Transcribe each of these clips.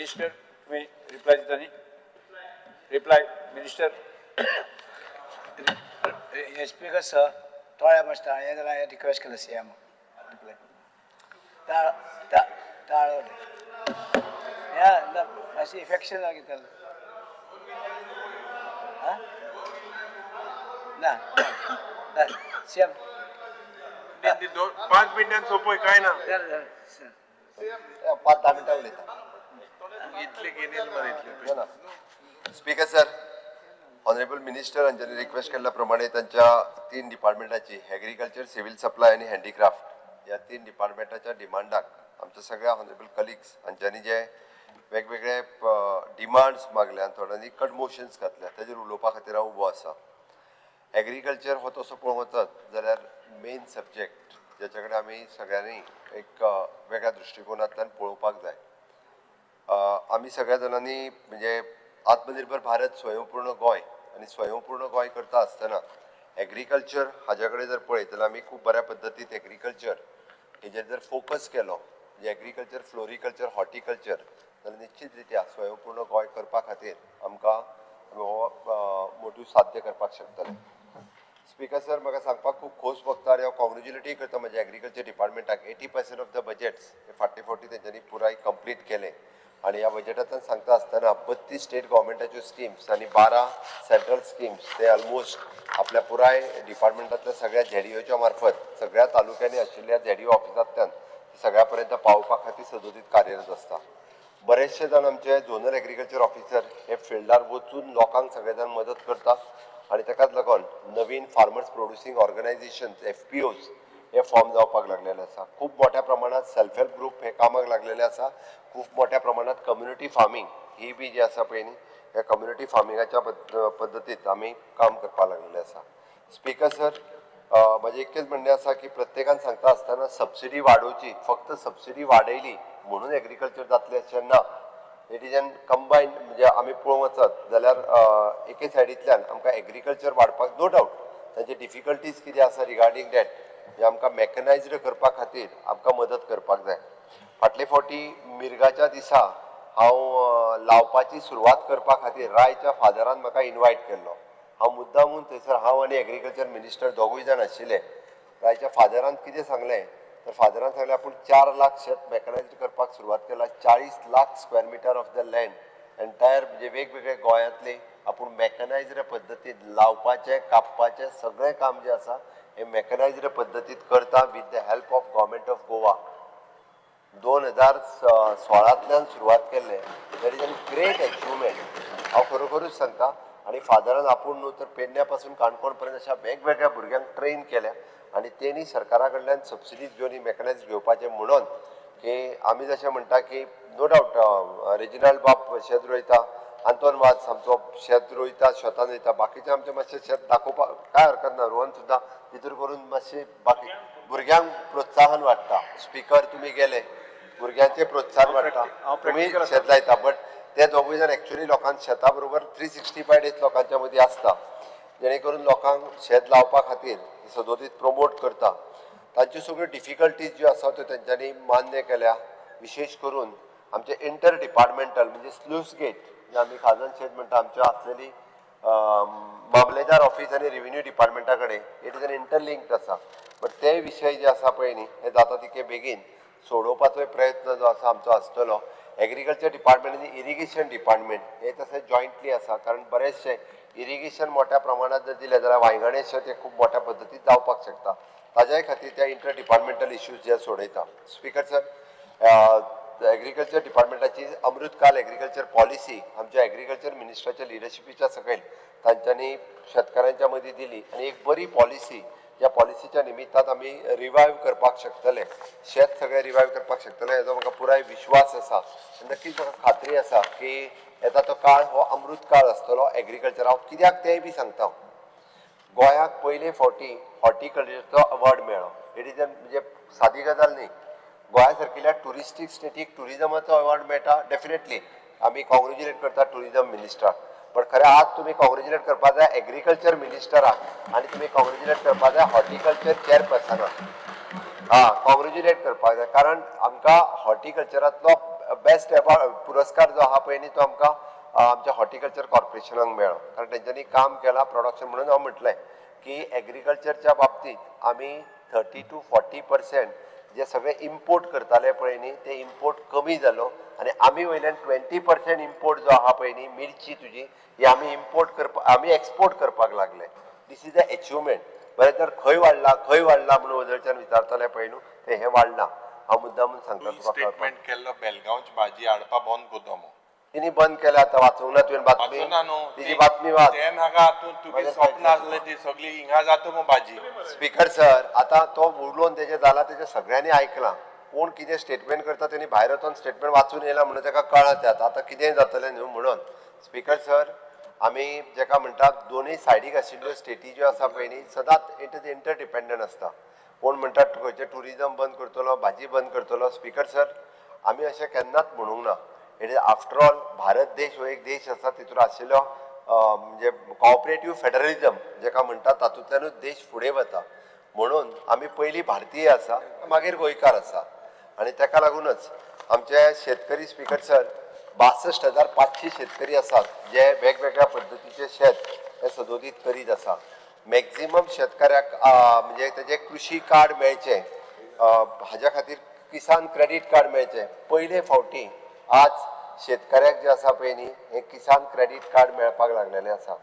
Minister तुम्ही reply दिता न्ही रिप्लाय मिनिस्टर स्पीकर सर थोड्या मातशें हें जाल्यार हांवें रिक्वेस्ट केला सीएम रिप्लाय टाळो मातशें इफेक्शन जालें कितें ना सीएम 5 मिनिटांनी सोपय काय ना 5-10 मिनटां उलयता इतले गेले मरे इतले स्पीकर सर ऑनरेबल मिनिस्टर हांच्यांनी रिक्वेस्ट केल्ल्या प्रमाणे तांच्या 3 डिपार्टमेंटाची एग्रीकल्चर सिव्हिल सप्लाय आणि हँडीक्राफ्ट ह्या 3 डिपार्टमेंटाच्या डिमांडाक आमच्या सगळ्या ऑनरेबल कलिग्स हांच्यांनी जे वेगवेगळे डिमांड्स मागल्या थोड्यांनी कट मोशन्स घातल्या ताजेर उलोवपा खातीर हांव उबो आसा एग्रीकल्चर हो तसो पळोवंक वचत जाल्यार मेन सब्जेक्ट ज्याच्या कडेन आमी सगळ्यांनी एक वेगळ्या दृश्टिकोनांतल्यान पळोवपाक जाय आमी सगळ्या जाणांनी म्हणजे आत्मनिर्भर भारत स्वयंपूर्ण गोंय आणि स्वयंपूर्ण गोंय करता आसतना एग्रीकल्चर हाज्या कडेन जर पळयत जाल्यार आमी खूब बऱ्या पद्दतीन एग्रीकल्चर हेजेर जर फोकस केलो म्हणजे एग्रीकल्चर फ्लोरिकल्चर हॉर्टिकल्चर जाल्यार निश्चित रित्या स्वयंपूर्ण गोंय करपा खातीर आमकां हो मोठ्यो साध्य करपाक शकतले स्पीकर सर म्हाका सांगपाक खूब खोस भोगता आनी हांव कॉंग्रेच्युलेटूय करता म्हज्या एग्रीकल्चर डिपार्टमेंटाक 80% ऑफ द बजेट्स हे फाटी तेंच्यांनी पुराय कंप्लीट केले आणि ह्या बजेटांतल्यान सांगता आसतना 32 स्टेट गव्हर्मेंटाच्यो स्किम्स आणि 12 सेंट्रल स्किम्स ते ऑलमोस्ट आपल्या पुराय डिपार्टमेंटांतल्या सगळ्या झेडीओच्या मार्फत सगळ्या तालुक्यांनी आशिल्ल्या झेडीओ ऑफिसांतल्यान सगळ्या पर्यंत पावोवपा खातीर सदोदीत कार्यरत आसता बरेचशे जाण आमचे झोनल एग्रीकल्चर ऑफिसर हे फिल्डार वचून लोकांक सगळे जाण मदत करता आणि ताकाच लागून नवीन फार्मर्स प्रोड्युसिंग ऑर्गनायझेशन्स FPOs हे फॉर्म जावपाक लागलेले आसा खूब मोठ्या प्रमाणात सेल्फ हेल्प ग्रुप हे कामाक लागलेले आसा खूब मोठ्या प्रमाणात कम्युनिटी फार्मिंग ही बी जी आसा पळय न्ही ह्या कम्युनिटी फार्मिंगाच्या पद्दतीत आमी काम करपाक लागलेले आसा स्पीकर सर म्हजें एकच म्हणणें आसा की प्रत्येकान सांगता आसतना सबसिडी वाडोवची फक्त सबसिडी वाडयली म्हणून एग्रीकल्चर जातलें अशें ना इट इज एन कंबायन्ड म्हणजे आमी पळोवंक वचत जाल्यार एके सायडींतल्यान आमकां एग्रीकल्चर वाडपाक नो डावट तांचे डिफिकल्टीज कितें आसा रिगार्डींग दॅट हे आमकां मॅकनायज्ड करपा खातीर आमकां मदत करपाक जाय फाटले फावटी मिरगाच्या दिसा हांव लावपाची सुरवात करपा खातीर रायच्या फादरान म्हाका इनवायट केल्लो हांव मुद्दामून थंयसर हांव आनी एग्रीकल्चर मिनिस्टर दोगूय जाण आशिल्ले रायच्या फादरान कितें सांगलें तर फादरान सांगलें आपूण 4 लाख शेत मॅकनायज्ड करपाक सुरवात केला 40 lakh square metre of the land entire म्हणजे वेगवेगळे गोंयांतले आपूण मॅकनायज्ड पद्दतीन लावपाचें कापपाचें सगळें काम जें आसा हे मॅकनायज्ड पद्दतीत करता with the help of government of Goa 2016तल्यान सुरवात केल्लें that is an great achievement हांव खरोखरूच सांगता आनी फादरान आपूण न्हू तर पेडण्या पासून काणकोण पर्यंत अशा वेगवेगळ्या भुरग्यांक ट्रेन केल्या आनी तेणी सरकारा कडल्यान सबसिडीज घेवन मॅकनायज घेवपाचें म्हणून की आमी जशें म्हणटा की नो डावट रेजिनाल्ड बाब शेत रोयता आंतोन वाज आमचो शेत रोयता शेतान रोयता बाकीचे आमचें मातशें शेत दाखोवपाक काय हरकत ना रोहन सुद्दां भितर करून मातशें बाकी भुरग्यांक प्रोत्साहन वाडटा स्पीकर तुमी गेले भुरग्यांचें प्रोत्साहन वाडटा तुमी शेत लायता बट ते दोगूय जाण एक्चुअली लोकांक शेता बरोबर 365 डेज लोकांच्या मदीं आसता जेणे करून लोकांक शेत लावपा खातीर सदोदीत प्रमोट करता तांच्यो सगळ्यो डिफिकल्टीज ज्यो आसा त्यो तेंच्यांनी मान्य केल्या विशेष करून आमचे इंटर डिपार्टमेंटल म्हणजे स्लूस गेट जे आमी खाजन शेत म्हणटा आमच्यो आसलेली मामलेदार ऑफिस आनी रेव्हेन्यू डिपार्टमेंटा कडेन इट इज एन इंटरलिंक्ड आसा बट ते विशय जे आसा पळय न्ही हे जाता तितके बेगीन सोडोवपाचो प्रयत्न जो आसा आमचो आसतलो एग्रीकल्चर डिपार्टमेंट आनी इरिगेशन डिपार्टमेंट हे तशें जॉयंटली आसा कारण बरेचशे इरिगेशन मोठ्या प्रमाणात जर दिलें जाल्यार वांयगणे शेत हे खूब मोठ्या पद्दतीन जावपाक शकता ताज्याय खातीर त्या इंटर डिपार्टमेंटल इश्यूज जे सोडयता स्पीकर सर एग्रीकल्चर डिपार्टमेंटाची अमृतकाल एग्रीकल्चर पॉलिसी आमच्या एग्रीकल्चर मिनिस्टराच्या लिडरशिपीच्या सकयल तांच्यांनी शेतकारांच्या मदीं दिली आनी एक बरी पॉलिसी ज्या पॉलिसीच्या निमित्तान आमी रिवायव करपाक शकतले शेत सगळें रिवायव करपाक शकतले हेजो म्हाका पुराय विश्वास आसा नक्कीच म्हाका खात्री आसा की येता तो काळ हो अमृत काळ आसतलो एग्रीकल्चर हांव कित्याक तेंय बी सांगता गोंयाक पयले फावटी हॉर्टिकल्चरचो अवॉर्ड मेळ्ळो इट इज म्हणजे सादी गजाल न्ही गोंया सारकिल्ल्या टुरिस्टीक स्टेटीक टुरिजमाचो अवॉर्ड मेळटा डेफिनेटली आमी कॉंग्रेच्युलेट करता टुरिजम मिनिस्टराक बट खरें आज तुमी कॉंग्रेच्युलेट करपाक जाय एग्रीकल्चर मिनिस्टराक आनी तुमी कॉंग्रेच्युलेट करपाक जाय हॉर्टिकल्चर चेअरपर्सनाक कॉंग्रेच्युलेट करपाक जाय कारण आमकां हॉर्टिकल्चरांतलो बेस्ट पुरस्कार जो आहा पळय न्ही तो आमकां आमच्या हॉर्टिकल्चर कॉर्पोरेशनाक मेळ्ळो कारण तेंच्यांनी काम केलां प्रोडक्शन म्हणून हांव म्हटलें की एग्रीकल्चरच्या बाबतींत आमी 30 to 40% जे सगळे इम्पोर्ट करताले पळय न्ही ते इम्पोर्ट कमी जालो आनी आमी वयल्यान 20% इम्पोर्ट जो आहा पळय न्ही मिरची तुजी ही आमी आमी एक्सपोर्ट करपाक लागले. दिस इज अ अचिवमेंट. बरें तर खंय वाडला म्हणून वदळच्यान विचारताले पळय न्हू ते हे वाडना. हांव मुद्दामून सांगता तुका स्टेटमेंट केल्लो बेलगांवची भाजी हाडपा बंद करता म्हणून तिने बंद केल्या आता वाचूंक ना तुवें बातमी तिची बातमी वाच ते नाका तूं तुगे स्वप्न आसलें ती सगळी हिंगा जाता मग भाजी स्पीकर सर आता तो उलोवन तेजे जाला तेजे सगळ्यांनी आयकलां कोण कितें स्टेटमेंट करता तेणी भायर वचून स्टेटमेंट वाचून येयला म्हणून ताका कळत आता कितेंय जातलें न्हू म्हणून स्पीकर सर आमी जेका म्हणटात दोनूय सायडीक आशिल्ल्यो स्टेटी ज्यो आसा पळय न्ही सदांच इंटर डिपेंडंट आसता. कोण म्हणटात खंयचें टुरिजम बंद करतलो भाजी बंद करतलो. स्पीकर सर आमी अशें केन्नाच म्हणूंक ना. It is after all Bharat देश हो एक देश आसा तितून आशिल्लो म्हणजे कॉपरेटिव्ह फेडरलिझम जेका म्हणटात तातूंतल्यानूच देश फुडें वता म्हणून आमी पयलीं भारतीय आसा मागीर गोंयकार आसा आनी ताका लागूनच आमचे शेतकरी स्पीकर सर 62,500 शेतकरी आसात जे वेगवेगळ्या पद्दतीचे शेत हे सदोदीत करीत आसा. मॅक्झिमम शेतकऱ्याक म्हणजे तेजे कृषी कार्ड मेळचे हाज्या खातीर किसान क्रेडीट कार्ड मेळचे पयले फावटी आज शेतकऱ्याक जे आसा पळय न्ही हे किसान क्रेडीट कार्ड मेळपाक लागलेले आसा.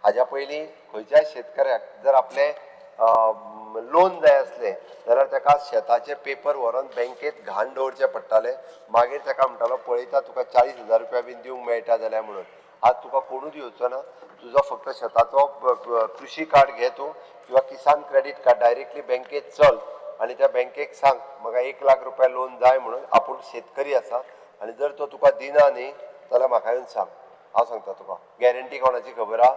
हाज्या पयलीं खंयच्याय शेतकऱ्याक जर आपले लोन जाय आसले जाल्यार ताका शेताचे पेपर व्हरून बँकेत घाण दवरचे पडटाले मागीर ताका म्हणटालो पळयता तुका 40,000 रुपया बीन दिवंक मेळटा जाल्यार म्हणून. आज तुका कोणूच येवचो ना तुजो फक्त शेताचो कृषी कार्ड घे तूं किंवा किसान क्रेडीट कार्ड डायरेक्टली बँकेत चल आनी त्या बँकेक सांग म्हाका 1 लाख रुपया लोन जाय म्हणून आपूण शेतकरी आसा आनी जर तो तुका दिना न्ही जाल्यार म्हाका येवन सांग. हांव सांगता तुका गॅरंटी कोणाची खबर आहा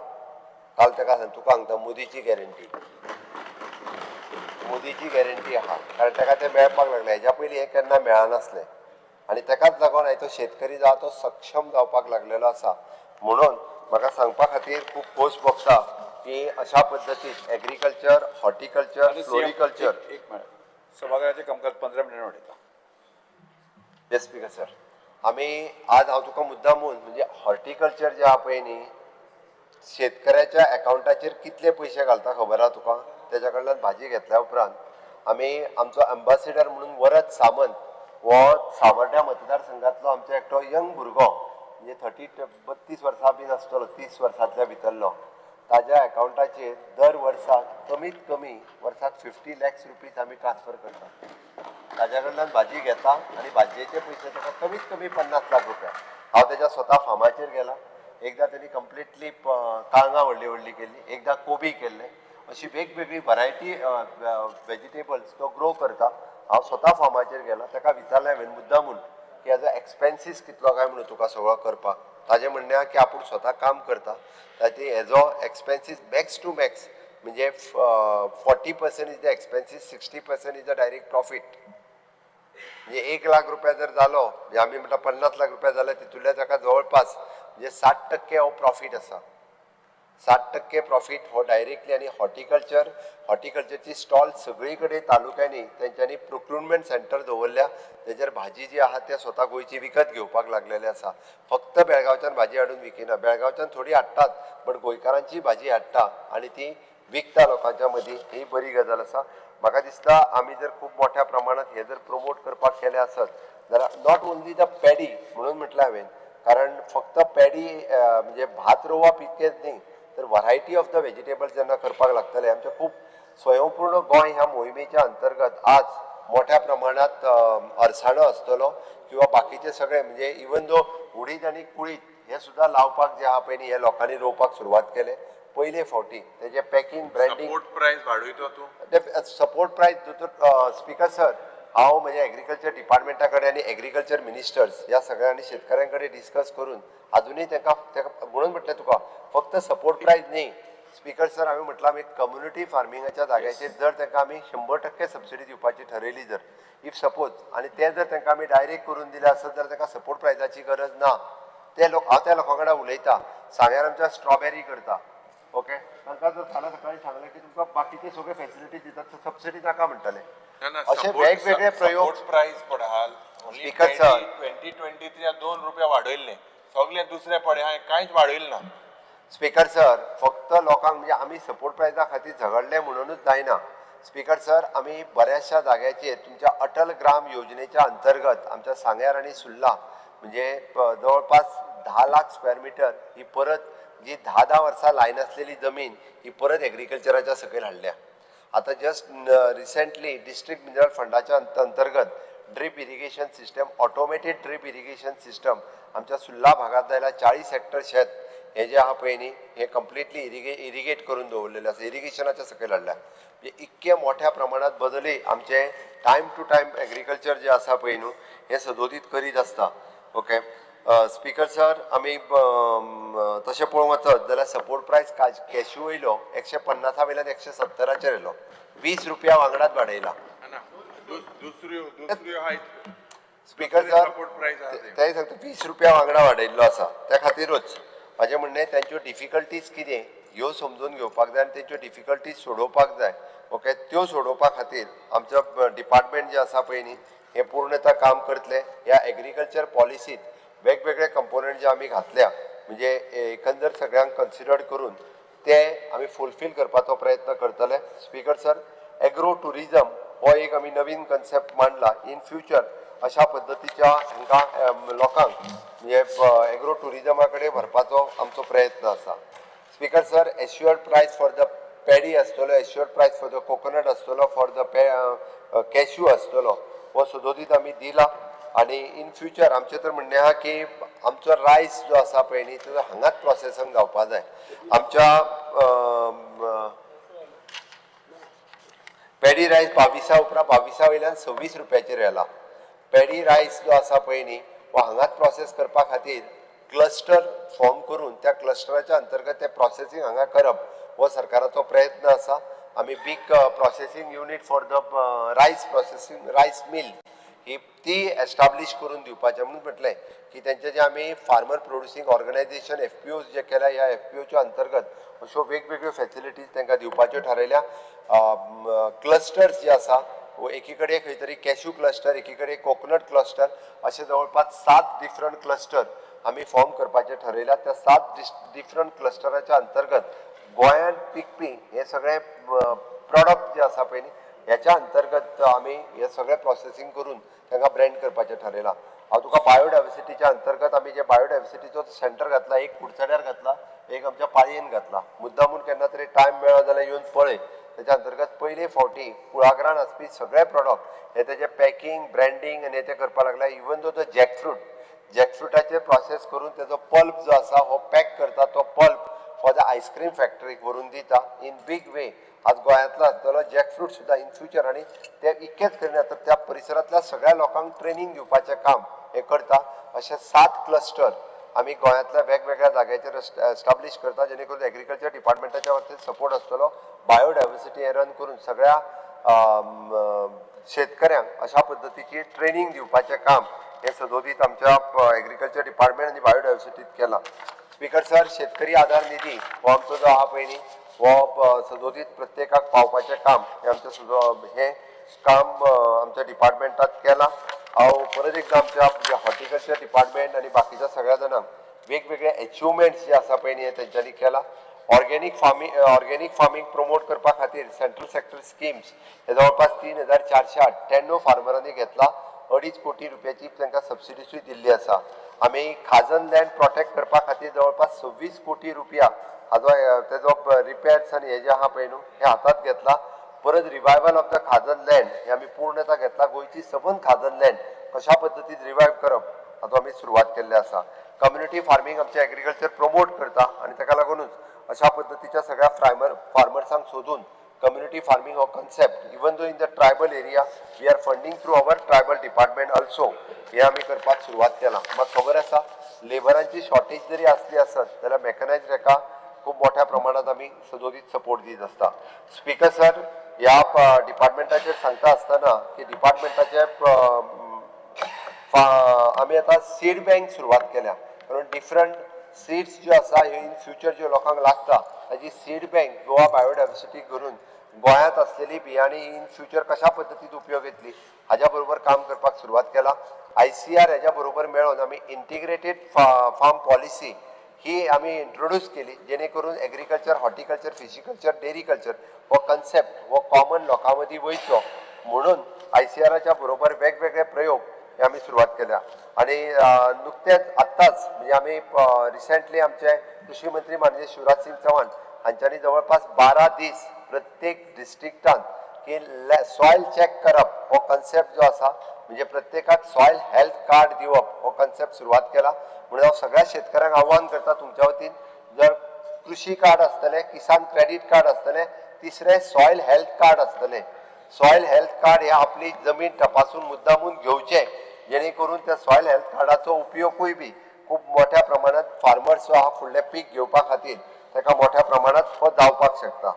काल ताका सांग तुका सांगता मोदीची गॅरंटी आहा कारण ताका तें मेळपाक लागलें. हेज्या पयलीं हें केन्ना मेळनासलें आनी ताकाच लागून आयज तो शेतकरी जो तो सक्षम जावपाक लागलेलो आसा. म्हणून म्हाका सांगपा खातीर खूब खोस भोगता की अशा पद्दतीन एग्रीकल्चर हॉर्टिकल्चर फ्लोरिकल्चर एक मिनिट सभागृहाचे कामकाज 15 मिनिटां वाडयता. येस स्पीकर सर आमी आज हांव तुका मुद्दामून म्हणजे हॉर्टिकल्चर जे आहा पळय न्ही शेतकऱ्याच्या अकाउंटाचेर कितले पयशे घालता खबर आहा तुका. तेज्या कडल्यान भाजी घेतल्या उपरांत आमी आमचो एम्बेसिडर म्हणून वरद सामंत हो सावर्ड्या मतदारसंघातलो आमचो एकटो यंग भुरगो म्हणजे 32 वर्सां बीन आसतलो 30 वर्सांतल्या भितरलो ताज्या अकाउंटाचेर दर वर्साक कमीत कमी वर्साक 50 lakhs रुपीज आमी ट्रान्सफर करता. ताज्या कडल्यान भाजी घेता आनी भाजयेचे पयशे ताका कमीत कमी 50 लाख रुपया. हांव तेज्या स्वता फार्माचेर गेला एकदां तेणी कंप्लिटली काळंगां व्हडली केल्ली एकदां कोबी केल्ले अशी वेगवेगळी वरायटी वेजिटेबल्स तो ग्रो करता. हांव स्वता फार्माचेर गेला ताका विचारलें हांवें मुद्दामून की हेजो एक्सपेन्सीस कितलो काय म्हणून तुका सगळो करपाक. ताजें म्हणणें आहा की आपूण स्वता काम करता ताची हेजो एक्सपेन्सीस मॅक्स टू मॅक्स म्हणजे 40% is the expenses 60% is the direct profit. म्हणजे 1 लाख रुपया जर जालो म्हणजे आमी म्हणटा 50 लाख रुपया जाल्यार तितूंतल्या ताका जवळपास म्हणजे 60% हो प्रॉफीट आसा. 60% प्रॉफीट हो डायरेक्टली आनी हॉर्टिकल्चरची स्टॉल सगळी कडेन तालुक्यांनी तेंच्यांनी प्रोक्युरमेंट सेंटर दवरल्या तेजेर भाजी जी आहा ते स्वता गोंयची विकत घेवपाक लागलेले आसा. फक्त बेळगांवच्यान भाजी हाडून विकिना बेळगांवच्यान थोडी हाडटात बट गोंयकारांची भाजी हाडटा आनी ती विकता लोकांच्या मदीं ही बरी गजाल आसा. म्हाका दिसता आमी जर खूब मोठ्या प्रमाणात हे जर प्रमोट करपाक केले आसत जाल्यार नॉट ओन्ली द पॅडी म्हणून म्हटलें हांवें कारण फक्त पॅडी म्हणजे भात रोवप इतकेंच न्ही तर वरायटी ऑफ द वेजिटेबल्स जेन्ना करपाक लागतले आमचे खूब स्वयंपूर्ण गोंय ह्या मोहिमेच्या अंतर्गत आज मोठ्या प्रमाणात अळसाणो आसतलो किंवा बाकीचे सगळे म्हणजे इवन दो उडीद आनी कुळीद हे सुद्दां लावपाक जे आहा पळय न्ही हे लोकांनी रोवपाक सुरवात केले पयले फावटी तेजे पॅकिंग ब्रँडिंग सपोर्ट प्राइस वाडयतो तूं सपोर्ट प्रायस स्पीकर सर हांव म्हणजे एग्रीकल्चर डिपार्टमेंटा कडेन आनी एग्रीकल्चर मिनिस्टर्स ह्या सगळ्यांनी शेतकऱ्यां कडेन डिस्कस करून अजुनूय ताका म्हणून म्हटलें तुका फक्त सपोर्ट प्रायस न्ही स्पीकर सर हांवें म्हटलां आमी कम्युनिटी फार्मिंगाच्या जाग्याचेर जर तांकां आमी 100% सबसिडी दिवपाची ठरयली जर इफ सपोज आनी ते जर तांकां आमी डायरेक्ट करून दिले आसत जाल्यार तांकां सपोर्ट प्रायजाची गरज ना. हांव त्या लोकां कडेन उलयतां सांग्यार आमच्या स्ट्रॉबेरी करता ओके तांकां जर फाल्यां सकाळीं सांगलें की तुमकां बाकीचे सगळे फॅसिलिटीज दितात सबसिडी नाका म्हणटाले असे वेगवेगळे प्रयोग सपोर्ट प्राइस पडाल ओनली Speaker sir. 2023 2 रुपया वाडयल्ले सगळे दुसरे पडे हाय कांयच वाडयल्ले ना स्पीकर सर फक्त लोकांक म्हणजे आम्ही सपोर्ट प्रायजा खातीर झगडले म्हणूनच जायना स्पीकर सर आम्ही बऱ्याचशा जाग्याचेर तुमच्या अटल ग्राम योजनेच्या अंतर्गत आमच्या सांग्यार आणि सुर्ला म्हणजे जवळपास 10 लाख स्क्वेअर मीटर ही परत जी 10 वर्सां लायन असलेली जमीन ही परत एग्रीकल्चराच्या सकयल हाडल्या आता जस्ट रिसेंटली डिस्ट्रिक्ट मिनरल फंडाच्या अंतर्गत drip irrigation system automated drip irrigation system आमच्या सुर्ला भागात जायला 40 हेक्टर शेत हे जे आहा पळय न्ही हे कंप्लिटली इरिगेट करून दवरलेले आसा इरिगेशनाच्या सकयल हाडल्या म्हणजे इतके मोठ्या प्रमाणात बदली आमचे टायम टू टायम एग्रीकल्चर जे आसा पळय न्हू हे सदोदीत करीत आसता ओके स्पीकर सर आमी तशें पळोवंक वचत जाल्यार सपोर्ट प्रायस कॅश्यू वयलो 150 वयल्यान 170 येयलो 20 रुपया वांगडाच वाडयला दुसऱ्यो हायत स्पीकर सर सपोर्ट प्राइस आहा ते सांगता 20 रुपया वांगडा वाडयल्लो आसा त्या खातीरूच माझे म्हणणे त्यांच्यो डिफिकल्टीज कितें ह्यो समजून घेवपाक जाय आनी तेंच्यो डिफिकल्टीज सोडोवपाक जाय ओके त्यो सोडोवपा खातीर आमचो डिपार्टमेंट जे आसा पळय न्ही हे पूर्णतः काम करतले ह्या एग्रीकल्चर पॉलिसीत वेगवेगळे कंपोनंट जे आमी घातल्या म्हणजे एकंदर सगळ्यांक कन्सिडर्ड करून ते आमी फुलफील करपाचो प्रयत्न करतले स्पीकर सर एग्रो टुरिजम हो एक आमी नवीन कन्सेप्ट मांडला इन फ्युचर अशा पद्दतीच्या हांकां लोकांक म्हणजे एग्रो टुरिजमा कडेन व्हरपाचो आमचो प्रयत्न आसा स्पीकर सर एश्युअर्ड प्रायस फॉर द पॅडी आसतलो एश्युअर्ड प्रायस फॉर द कोकोनट आसतलो फॉर द कॅश्यू आसतलो हो सदोदीत आमी दिला आणि इन फ्युचर आमचें तर म्हणणें आहा की आमचो रायस जो आसा पळय न्ही तो हांगाच प्रोसेसिंग जावपा जाय आमच्या पॅडी रायस 22 उपरांत 22 वयल्यान 26 रुपयाचेर येला पॅडी रायस जो आसा पळय न्ही हो हांगाच प्रोसेस करपा खातीर क्लस्टर फॉर्म करून त्या क्लस्टराच्या अंतर्गत ते प्रोसेसिंग हांगा करप हो सरकाराचो प्रयत्न आसा आमी big processing unit for the rice processing rice mill ही ती एस्टाब्लिश करून दिवपाचें म्हणून म्हटलें की तेंचे जे आमी फार्मर प्रोड्युसींग ऑर्गनायझेशन FPOs जे केल्या ह्या FPOच्या अंतर्गत अश्यो वेगवेगळ्यो फॅसिलिटीज तांकां दिवपाच्यो थारायल्या क्लस्टर्स जे आसा एकी कडेन खंय तरी कॅश्यू क्लस्टर एकी कडेन कोकोनट क्लस्टर अशे जवळपास 7 डिफरंट क्लस्टर आमी फॉर्म करपाचें ठरयल्या त्या 7 डिफरंट क्लस्टराच्या अंतर्गत गोंयांत पिकपी हे सगळे प्रॉडक्ट जे आसा पळय न्ही ह्याच्या अंतर्गत आमी हे सगळे प्रोसेसिंग करून तांकां ब्रँड करपाचें ठरयलां हांव तुका बायोडायवर्सिटीच्या अंतर्गत आमी जे बायोडायवर्सिटीचो सेंटर घातला एक कुडचड्यार घातला एक आमच्या पाळयेन घातला मुद्दामून केन्ना तरी टायम मेळ्ळो जाल्यार येवन पळय त्याच्या अंतर्गत पयले फावटी कुळागरान आसपी सगळे प्रॉडक्ट हे तेजे पॅकिंग ब्रँडिंग आनी ते करपाक लागला इवन दो तो जॅकफ्रूटाचे प्रोसेस करून तेजो पल्प जो आसा हो पॅक करता तो पल्प फॉर द आयस्क्रीम फॅक्टरीक व्हरून दिता इन बीग वे आज गोंयांतलो आसतलो जॅकफ्रूट सुद्दां इन फ्युचर आनी ते इतकेच करिना तर त्या परिसरांतल्या सगळ्या लोकांक ट्रेनिंग दिवपाचें काम हे करता अशे 7 क्लस्टर आमी गोंयांतल्या वेगवेगळ्या जाग्याचेर एस्टाब्लिश करता जेणे करून एग्रीकल्चर डिपार्टमेंटाच्या वतीन सपोर्ट आसतलो बायोडायवर्सिटी हे रन करून सगळ्या शेतकऱ्यांक अशा पद्दतीची ट्रेनिंग दिवपाचें काम हे सदोदीत आमच्या एग्रीकल्चर डिपार्टमेंट आनी बायोडायवर्सिटीत केलां स्पीकर सर शेतकरी आधार निधी हो आमचो जो आहा पळय न्ही हो सदोदीत प्रत्येकाक पावपाचें काम हे आमचें हे काम आमच्या डिपार्टमेंटात केलां हांव परत एकदां आमच्या हॉर्टिकल्चर डिपार्टमेंट आनी बाकीच्या सगळ्या जाणांक वेगवेगळे अचिवमेंट्स जे आसा पळय न्ही हे तेंच्यांनी केला ऑर्गेनीक फार्मींग प्रमोट करपा खातीर सेंट्रल सेक्टर स्किम्स हे जवळपास 3498 फार्मरांनी घेतला 2.5 कोटी रुपयाची तांकां सबसिडीसूय दिल्ली आसा आमी खाजन लँड प्रोटेक्ट करपा खातीर जवळपास 26 कोटी रुपया हाजो तेजो रिपेर्स आनी हे जे आहा पळय न्हू हे हातात घेतला परत रिवायवल ऑफ द खाजन लँड हे आमी पूर्णतः घेतला गोंयची सबंद खाजन लँड कशा पद्दतीन रिवायव करप हातूंत आमी सुरवात केल्ली आसा कम्युनिटी फार्मींग आमचें एग्रीकल्चर प्रमोट करता आनी ताका लागूनच अशा पद्दतीच्या सगळ्या फार्मर्सांक सोदून कम्युनिटी फार्मींग हो concept even though in the tribal area we are funding through our tribal department also हे आमी करपाक सुरवात केला म्हाका खबर आसा लेबरांची शॉर्टेज जरी आसली आसत जाल्यार मेकनायज्ड हेका खूब मोठ्या प्रमाणात आमी सदोदीत सपोर्ट दीत आसता स्पीकर सर ह्या डिपार्टमेंटाचेर सांगता आसतना की डिपार्टमेंटाचे आमी आतां सीड बँक सुरवात केल्या कारण डिफरंट सीड्स ज्यो आसा ह्यो इन फ्युचर ज्यो लोकांक लागता ताजी सीड बँक गोवा बायोडायवर्सिटी करून गोंयांत असलेली बियाणी इन फ्युचर कशा पद्दतीत उपयोग येतली हाज्या बरोबर काम करपाक सुरवात केला. ICR हेज्या बरोबर मेळून आमी इंटिग्रेटेड फार्म पॉलिसी ही आमी इंट्रोड्यूस केली, जेणे करून एग्रीकल्चर, हॉर्टिकल्चर, फिशिकल्चर, डेरी कल्चर हो कन्सेप्ट हो कॉमन लोकां मदीं वयचो म्हणून ICRच्या बरोबर वेगवेगळे प्रयोग हे आमी सुरवात केल्या. आणि नुकतेच आत्ताच म्हणजे आमी रिसेंटली आमचे कृषी मंत्री माननीय शिवराज सिंग चौहान हांच्यांनी जवळपास 12 दीस प्रत्येक डिस्ट्रिक्टान की सॉयल चॅक करप हो कन्सेप्ट जो आसा म्हणजे प्रत्येकाक सॉयल हेल्थ कार्ड दिवप हो कन्सेप्ट सुरवात केला. म्हणून हांव सगळ्या शेतकऱ्यांक आव्हान करता तुमच्या वतीन, जर कृषी कार्ड आसतलें, किसान क्रेडीट कार्ड आसतलें, तिसरें सॉयल हेल्थ कार्ड आसतलें. सॉयल हेल्थ कार्ड हे आपली जमीन तपासून मुद्दामून घेवचें, जेणे करून त्या सॉयल हेल्थ कार्डाचो उपयोगूय बी खूब मोठ्या प्रमाणात फार्मर्स जो आहा फुडलें पीक घेवपा खातीर ताका मोठ्या प्रमाणात हो जावपाक शकता.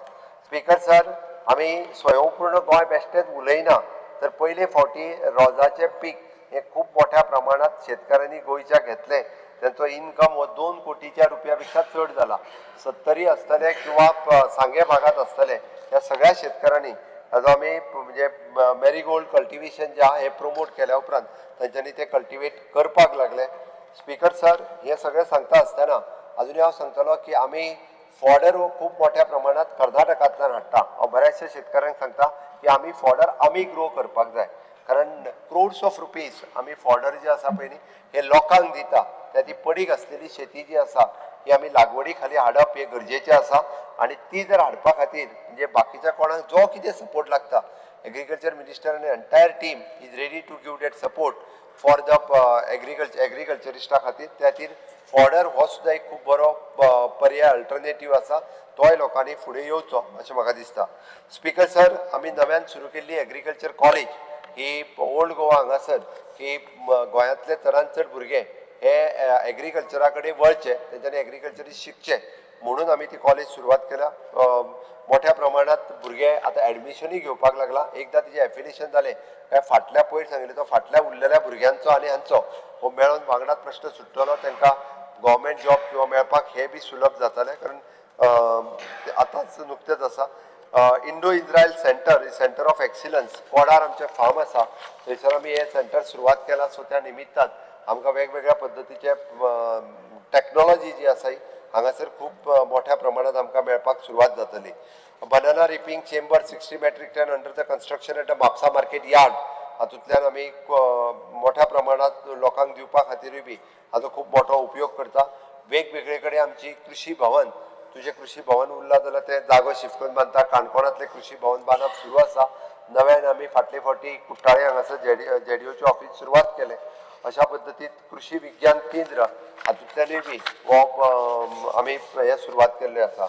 स्पीकर सर, आमी स्वयंपूर्ण गोंय बेश्टेच उलयना, तर पयले फावटी रोजाचें पीक हे खूब मोठ्या प्रमाणात शेतकऱ्यांनी गोंयच्या घेतलें. त्यांचो इन्कम हो 2 कोटीच्या रुपया पेक्षा चड जाला. 70 आसतले किंवा सांगे भागात आसतले ह्या सगळ्या शेतकऱ्यांनी हाजो आमी म्हणजे मेरीगोल्ड कल्टिवेशन जे आहा हे प्रमोट केल्या उपरांत तांच्यांनी ते कल्टिवेट करपाक लागले. स्पीकर सर, हे सगळें सांगता आसतना अजुनूय हांव सांगतलो की आमी फॉडर हो खूब मोठ्या प्रमाणात कर्नाटकांतल्यान हाडटा. हांव बऱ्याचशा शेतकऱ्यांक सांगता की आमी फॉडर आमी ग्रो करपाक जाय, कारण क्रोड्स ऑफ रुपीज आमी फॉडर जे आसा पळय न्ही हे लोकांक दिता. त्या ती पडीक आसलेली शेती जी आसा ही आमी लागवडी खाली हाडप हे गरजेचें आसा. आणि ती जर हाडपा खातीर म्हणजे बाकीच्या कोणाक जो कितें सपोर्ट लागता, एग्रीकल्चर मिनिस्टर आनी entire team is ready to give that support for the एग्रीकल्चरिस्टा खातीर. त्या खातीर फॉडर हो सुद्दां एक खूब बरो पर्याय अल्टरनेटीव आसा, तोय लोकांनी फुडें येवचो अशें म्हाका दिसता. स्पीकर सर, आमी नव्यान सुरू केल्ली एग्रीकल्चर कॉलेज ही ओल्ड गोवा हांगासर की गोंयांतले चडांत चड भुरगे हे एग्रीकल्चरा कडेन वळचे, तेंच्यांनी एग्रीकल्चर शिकचे म्हणून आमी ती कॉलेज सुरवात केल्या. मोठ्या प्रमाणात भुरगे आतां एडमिशनूय घेवपाक लागला. एकदां तेजें एफिलिएशन जालें काय फाटल्या पयर सांगिल्लें तो फाटल्या उरलेल्या भुरग्यांचो आनी हांचो हो मेळोन वांगडाच प्रश्न सुट्टलो. तांकां गव्हर्मेंट जॉब किंवा मेळपाक हे बी सुलभ जातालें, कारण आतांच नुकतेंच आसा Indo Israel centre of excellence Kodar आमचें फार्म आसा, थंयसर आमी हें सेंटर सुरवात केला. सो त्या निमित्तान आमकां वेगवेगळ्या पद्दतीचे टॅक्नॉलॉजी जी आसा ही हांगासर खूब मोठ्या प्रमाणात आमकां मेळपाक सुरवात जातली. Banana ripening chamber 60 metric ton under the construction at the Mapusa market yard, हातूंतल्यान आमी मोठ्या प्रमाणात लोकांक दिवपा खातीरूय बी हाचो खूब मोठो उपयोग करता. वेगवेगळे कडेन आमची कृषी भवन, तुझे कृषी भवन उरला जाल्यार ते जागो शिफ्ट करून बांदता. काणकोणांतले कृषी भवन बांदप सुरू आसा. नव्यान आमी फाटले फावटी कुट्टाळे हांगासर जेडीओचे ऑफिस सुरवात केलें. अशा पद्दतीन कृषी विज्ञान केंद्र हातूंतल्यानूय बी हो आमी हे सुरवात केल्ले आसा.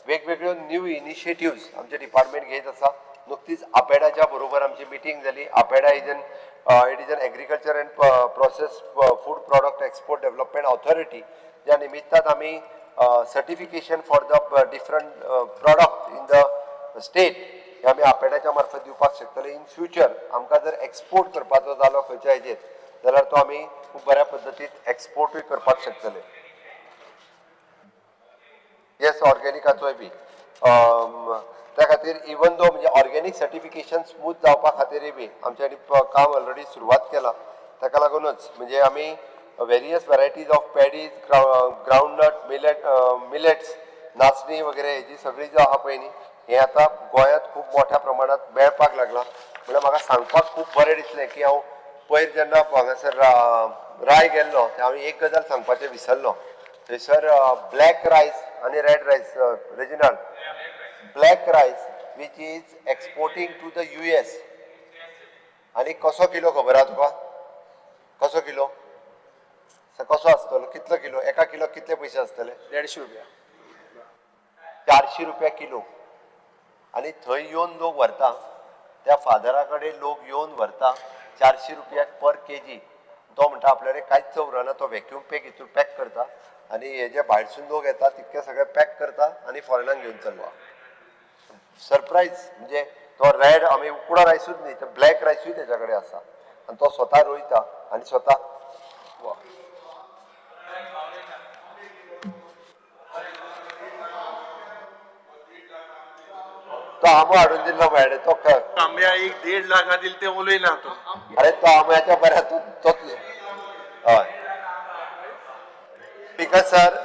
वेगवेगळ्यो न्यू इनिशिएटिव्स आमचे डिपार्टमेंट घेत आसा. नुकतीच आपेडाच्या बरोबर आमची मिटींग जाली. आपेडा it is an agriculture end process food product export development authority, ज्या निमित्तान आमी certification for the different product in the state हे आमी आपेडाच्या मार्फत दिवपाक शकतले. इन फ्युचर आमकां जर एक्सपोर्ट करपाचो जालो खंयच्या हेजेर जाल्यार तो आमी खूब बऱ्या पद्दतीन एक्सपोर्टूय करपाक शकतले. येस, ऑर्गेनिकाचोय बी त्या खातीर इवन दो म्हणजे ऑर्गेनिक सर्टिफिकेशन स्मूथ जावपा खातीरय बी आमच्यांनी काम ऑलरेडी सुरवात केला. ताका लागूनच म्हणजे आमी various varieties of paddies, groundnut, millets, नाचणी वगैरे हेजी सगळी जो आहा पळय न्ही हे आतां गोंयांत खूब मोठ्या प्रमाणात मेळपाक लागला. म्हळ्यार म्हाका सांगपाक खूब बरें दिसलें की हांव पयर जेन्ना हांगासर राय गेल्लो तें हांव एक गजाल सांगपाचें विसरलो. थंयसर ब्लॅक रायस आनी रेड रायस, रेजिनाल्ड, black rice which is exporting to the US आनी कसो किलो खबर आहा तुका? कसो किलो? कसो आसतलो? कितलो किलो? एका किलो कितले पयशे आसतले? 150 रुपया. 400 रुपया किलो. आनी थंय येवन लोक व्हरता, त्या फादरा कडेन लोक येवन व्हरता 400 रुपयाक पर केजी. तो म्हणटा आपल्या कडेन कांयच उरना, तो व्हॅक्यूम पॅक हितून पॅक करता आनी हे जे भायरसून लोक येता तितके सगळे पॅक करता आनी फॉरेनाक घेवन चल्ला. सरप्रायज म्हणजे तो रेड आमी उकडो रायसूच न्ही, तो ब्लॅक रायसूय तेच्या कडेन आसा आनी तो स्वता रोयता आनी स्वता तो आंबो हाडून दिल्लो मेळ्ळे तो आंब्या एक 1.5 लाख दिल ते उलयना तो अरे तो आंब्याच्या बऱ्या तो हय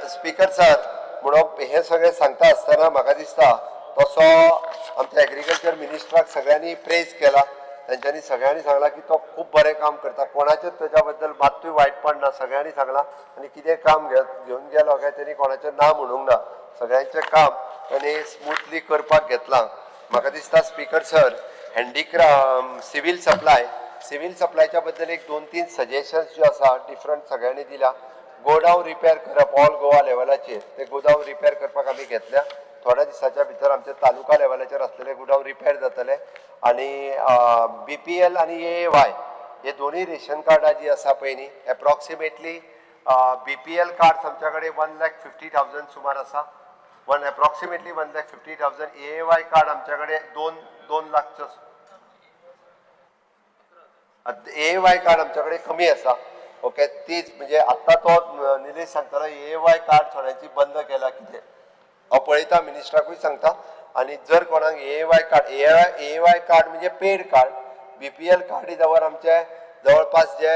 स्पीकर सर म्हणून हे सगळे सांगता आसतना म्हाका दिसता तसो आमच्या एग्रीकल्चर मिनिस्टराक सगळ्यांनी प्रेज केला त्यांच्यानी सगळ्यांनी सांगला की तो खूप बरें काम करता कोणाचेच त्याच्या बद्दल मात्तूय वायटपण ना सगळ्यांनी सांगला आणि कितें काम घेवन गेलो काय त्यांनी कोणाचें नांव म्हणूंक ना सगळ्यांचें काम त्यांनी स्मूथली करपाक घेतलां म्हाका दिसता स्पीकर सर सिव्हिल सप्लायच्या बद्दल एक 2-3 सजेशन्स ज्यो आसा डिफरंट सगळ्यांनी दिल्या गोडाऊन रिपेअर करप ऑल गोवा लेवलाचेर ते गोडाऊन रिपेअर करपाक आमी घेतल्या थोड्या दिसाच्या भितर आमचे तालुका लेवलाचेर आसलेले गोडाऊन रिपेअर जातले आणि BPL आणि AAY हे दोन्ही रेशन कार्डां जी आसा पळय न्ही एप्रॉक्सिमेटली BPL कार्ड्स आमच्या कडेन 1,50,000 सुमार आसा एप्रॉक्सिमेटली 1,50,000 AAY कार्ड आमच्या कडेन 2 लाखचो AAY कार्ड आमच्या कडेन कमी आसा ओके तीच म्हणजे आता तो निलेश सांगतालो AAY कार्ड थोड्यांची बंद केला कितें हांव पळयता मिनिस्टराकूय सांगता आणि जर कोणाक AAY कार्ड म्हणजे पेड कार्ड BPL कार्ड जवळ आमचे जवळपास जे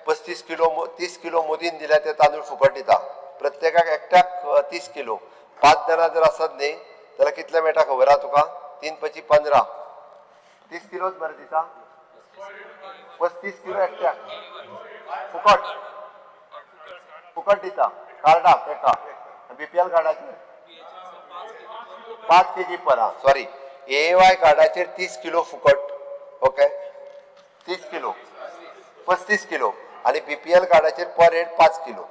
30 किलो मोदीन दिल्या ते तांदूळ फुकट दिता प्रत्येकाक एकट्याक 30 किलो 5 जाणां जर आसत न्ही जाल्यार कितले मेळटा खबर आहा तुका 3 × 5 = 15 30 किलोच बरें दिता 35 किलो एकट्याक फुकट दिता कार्डाक एका BPL कार्डाचेर 5 kg पर सॉरी AAY कार्डाचेर 30 किलो फुकट ओके 30 किलो 35 किलो आणि BPL कार्डाचेर पर हेड 5 किलो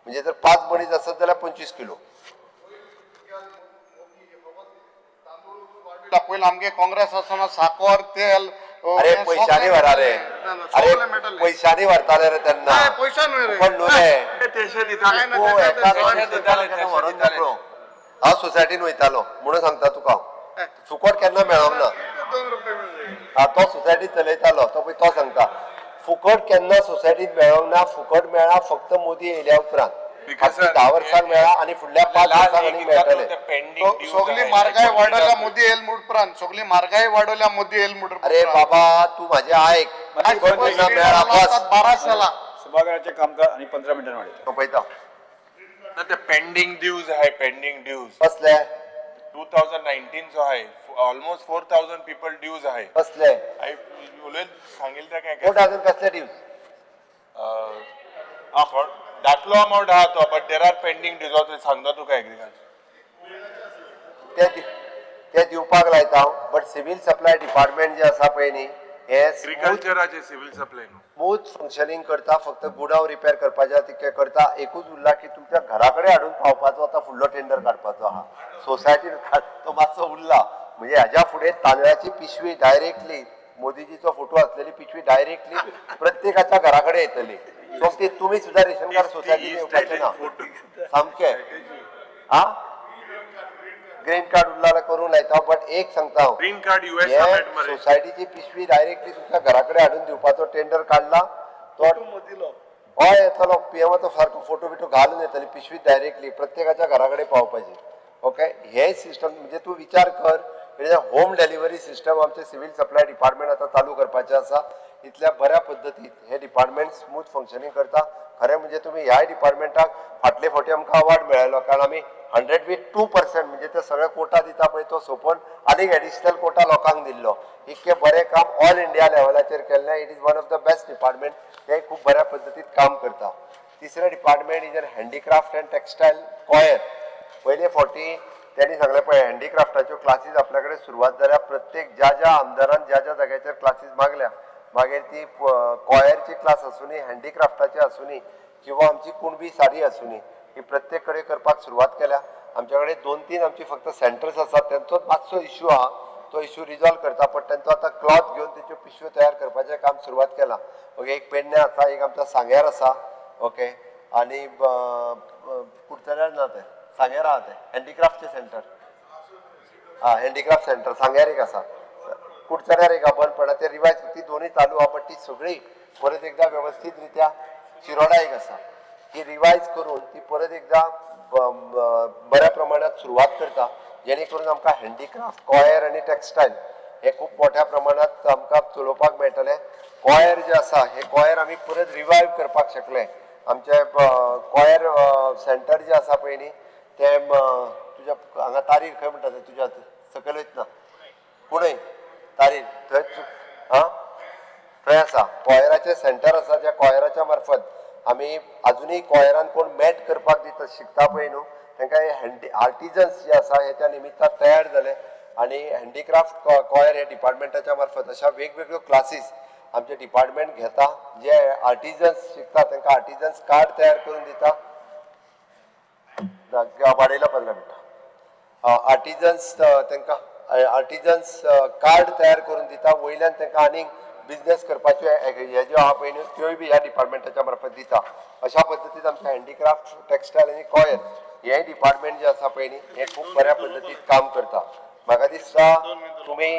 म्हणजे जर 5 मणीस आसत जाल्यार 25 किलो पयलीं आमगे काँग्रेस आसतना साखर तेल अरे पैशांनी व्हरा रे अरे पैशांनी व्हरताले रे तेन्ना पैसा न्हय रे पण न्हय तेशे दिताले व्हरून मोकळो हांव सोसायटीन वयतालो म्हणून सांगता तुका फुकट केन्ना मेळोंक ना 2 रुपये मेळ्ळे तो सोसायटी चलयतालो तो पळय तो सांगता फुकट केन्ना सोसायटीत मेळोंक ना फुकट मेळ्ळा फक्त मोदी येयल्या उपरांत 10 वर्सांक मेळ्ळा आणि फुडल्या 5 वर्सांक आनी मेळटले सगळी म्हारगाय वाडवल्या मोदी येयल मुडपरांत सगळी म्हारगाय वाडवल्या मोदी येयल मुडपरांत अरे बाबा तू माझे ऐक फुकट केन्ना मेळ्ळा बस 12 साला सभागृहाचे कामकाज आणि 15 मिनिटांनी वाढेल तो पळयता ते पेंडिंग ड्यूज आहे पेंडिंग ड्यूज कसले 2019 जो आहे ऑलमोस्ट 4,000 पीपल ड्यूज आहे कसले उलयत सांगितलं काय काय कोण अजून कसले ड्यूज दाखलो अमाऊंट आहा तो but there are pending dues सांगता तुका एग्रीकल्चर ते दिवपाक लायता बट सिव्हिल सप्लाय डिपार्टमेंट जे आसा पळय न्ही हे एग्रीकल्चराचे सिव्हिल सप्लाय स्मूथ फंक्शनिंग करता फक्त गुडाव रिपेअर करपाचे तितके करता एकूच उरला की तुमच्या घरा कडेन हाडून पावपाचो आता फुडलो टेंडर काडपाचो आहा सोसायटीन तो मातसो उरला म्हणजे हाज्या फुडें तांदळाची पिशवी डायरेक्टली मोदीजीचो फोटो असलेली पिशवी डायरेक्टली प्रत्येकाच्या घरा कडेन येतली सो ती तुम्ही सुद्धा रेशन कार्ड सोसायटीन येवपाचें ना सामकें हा ग्रीन कार्ड उरला करून लायता बट एक सांगता हांव ग्रीन कार्ड US सोसायटीची पिशवी डायरेक्टली तुमच्या घरा कडेन हाडून दिवपाचो टेंडर काढला तो हय येतलो PMचो सारको फोटो बिटो घालून येतली पिशवी डायरेक्टली प्रत्येकाच्या घरा कडेन पावपाची ओके हे सिस्टम म्हणजे तू विचार कर होम डिलिव्हरी सिस्टम आमचे सिव्हिल सप्लाय डिपार्टमेंट आता चालू करपाचे आसा इतल्या बऱ्या पद्दतीन हे डिपार्टमेंट स्मूथ फंक्शनिंग करता खरें म्हणजे तुम्ही ह्या डिपार्टमेंटाक फाटले फावटी आमकां अवॉर्ड मेळ्ळो कारण आमी 102% म्हणजे ते सगळे कोटा दिता पळय तो सोंपोवन आनीक एडिशनल कोटा लोकांक दिल्लो इतके बरें काम ऑल इंडिया लेवलाचेर केल्लें it is one of the best department हे खूप बऱ्या पद्दतीन काम करता तिसरें department is handicraft and textile coir पयले फावटी त्यांनी सांगले पळय हँडीक्राफ्टाच्यो क्लासीस आपल्याकडे सुरवात जाल्या प्रत्येक ज्या आमदारान ज्या जाग्याचेर क्लासीस मागल्या मागीर ती कॉयरची क्लास आसूनी हँडीक्राफ्टाची आसूनी किंवा आमची कुणबी साडी आसूनी ही प्रत्येक कडेन करपाक सुरवात केल्या आमच्या कडेन 2-3 आमची फक्त सेंटर्स आसात त्यांचो मातसो इश्यू आहा तो इश्यू रिजॉल्व करता पण त्यांचो आता क्लॉथ घेवन तेच्यो पिशव्यो तयार करपाचें काम सुरवात केला ओके एक पेडण्या आसा एक आमचा सांग्यार आसा ओके आणि कुडचड्यार ना ते सांग्यार आहा ते हँडीक्राफ्टचे सेंटर हँडीक्राफ्ट सेंटर सांग्यार एक आसा कुडचड्यार एक बंद पडला ते रिवायज ती दोन्ही चालू आहा पण ती सगळी परत एकदा व्यवस्थित रित्या शिरोडा एक आसा ही रिवायज करून ती परत एकदा बऱ्या प्रमाणात सुरवात करता जेणे करून आमकां हँडीक्राफ्ट कॉयर आनी टॅक्सटायल हे खूब मोठ्या प्रमाणात आमकां चलोवपाक मेळटले. कॉयर जे आसा हे कॉयर आमी परत रिवायव करपाक शकले. आमचे कॉयर सेंटर जे आसा पळय न्ही ते तुज्या हांगा तारीर खंय म्हणटा ते तुज्या सकयल वयतना पुणे तारीर थंय आसा कॉयराचे सेंटर आसा. ज्या कॉयराच्या मार्फत आमी अजुनूय कॉयरान कोण मॅट करपाक दिता शिकता पळय न्हू तांकां हे आर्टिजन्स जे आसा हे त्या निमित्तान तयार जाले आणि हँडीक्राफ्ट कॉयर हे डिपार्टमेंटाच्या मार्फत अशा वेगवेगळ्यो क्लासीस आमचे डिपार्टमेंट घेता. जे आर्टिजन्स शिकता तांकां आर्टिजन्स कार्ड तयार करून दिता. वाडयला 15 मिनटां. आर्टिजन्स तांकां आर्टिजन्स कार्ड तयार करून दिता. वयल्यान तांकां आनीक बिझनेस करपाचे हे ज्यो आहा पळय न्हू त्योय बी ह्या डिपार्टमेंटाच्या मार्फत दिता. अशा पद्दतीन आमच्या हँडीक्राफ्ट टॅक्सटायल आनी कॉयर हे डिपार्टमेंट जे आसा पळय न्ही हे खूब बऱ्या पद्दतीन काम करता. म्हाका दिसता तुमी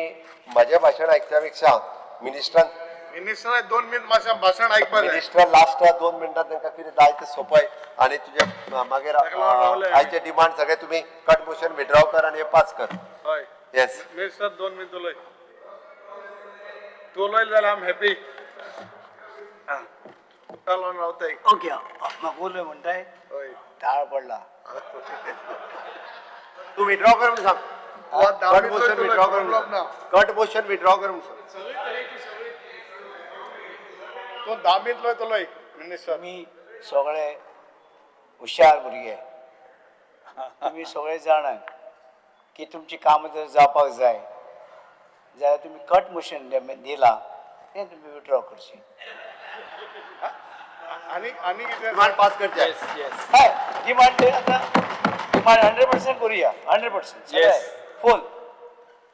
म्हजें भाशण आयकच्या पेक्षा मिनिस्टरान मिनिस्टर 2 मिनिट भाषण ऐकपा जाय. मिनिस्टर लास्ट 2 मिनटां तांकां कितें जाय तें सोपय आणि तुजे मागीर आयचे डिमांड सगळे तुम्ही कट मोशन विड्रॉ कर आणि हे पास कर. हय येस मिनिस्टर 2 मिनिट उलय. तू उलयलो जाल्यार आय एम हॅपी. चलोन रावताय. ओके म्हाका उलय म्हणटाय हय ताळ पडला. तू विड्रॉ कर म्हणून सांग. कट मोशन विड्रॉ कर प्रॉब्लेम म्हणून ना. कट मोशन विड्रॉ कर म्हणून सांग. तू 10 मिनिट लय उलय मिनिस्टर. तुम्ही सगळे हुशार भुरगे तुम्ही सगळे जाणात की तुमची कामां जर जावपाक जाय जाल्यार तुम्ही कट मोशन दिला तें तुम्ही विड्रॉ करची. आणि कितें डिमांड पास करचे. हय डिमांड आतां डिमांड 100% करुया 100% Yes. फुल